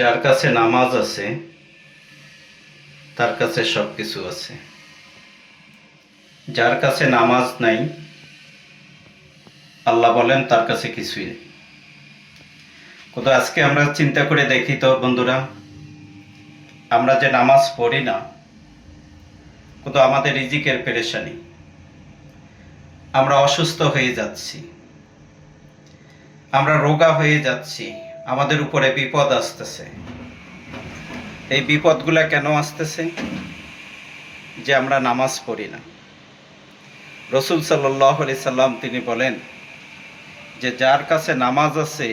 যার কাছে নামাজ আছে তার কাছে সব কিছু আছে। যার কাছে নামাজ নাই, আল্লাহ বলেন তার কাছে কিছুই নেই। কিন্তু আজকে আমরা চিন্তা করে দেখি তো বন্ধুরা, আমরা যে নামাজ পড়ি না, কিন্তু আমাদের রিজিকের পেরেশানি, আমরা অসুস্থ হয়ে যাচ্ছি, আমরা রোগা হয়ে যাচ্ছি, আমাদের উপরে বিপদ আসতেছে। এই বিপদগুলা কেন আসতেছে? যে আমরা নামাজ পড়ি না। রসুল সাল্লাল্লাহু আলাইহি সাল্লাম তিনি বলেন যে যার কাছে নামাজ আছে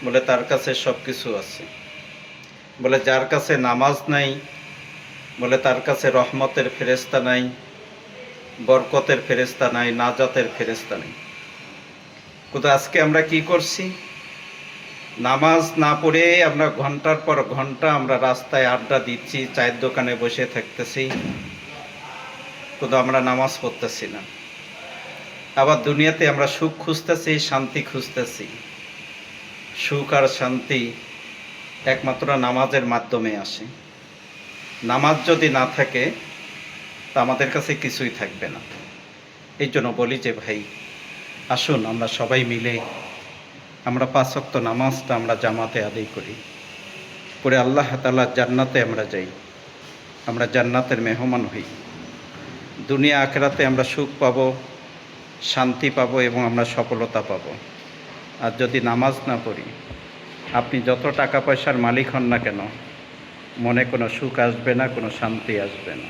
বলে তার কাছে সব কিছু আছে। বলে যার কাছে নামাজ নাই বলে তার কাছে রহমতের ফেরেশতা নাই, বরকতের ফেরেশতা নাই, নাজাতের ফেরেশতা নেই। কিন্তু আজকে আমরা কি করছি? নামাজ না পড়ে আমরা ঘন্টার পর ঘন্টা আমরা রাস্তায় আড্ডা দিচ্ছি, চায়ের দোকানে বসে থাকতেছি, কিন্তু আমরা নামাজ পড়তেছি না। আবার দুনিয়াতে আমরা সুখ খুঁজতেছি, শান্তি খুঁজতেছি। সুখ আর শান্তি একমাত্র নামাজের মাধ্যমে আসে। নামাজ যদি না থাকে তা আমাদের কাছে কিছুই থাকবে না। এই জন্য বলি যে ভাই, আসুন আমরা সবাই মিলে আমরা 5 ওয়াক্ত নামাজটা আমরা জামাতে আদায় করি, করে আল্লাহ তাআলার জান্নাতে আমরা যাই, আমরা জান্নাতের মেহমান হই। দুনিয়া আখিরাতে আমরা সুখ পাবো, শান্তি পাবো এবং আমরা সফলতা পাবো। আর যদি নামাজ না পড়ি, আপনি যত টাকা পয়সার মালিক হন না কেন, মনে কোনো সুখ আসবে না, কোনো শান্তি আসবে না।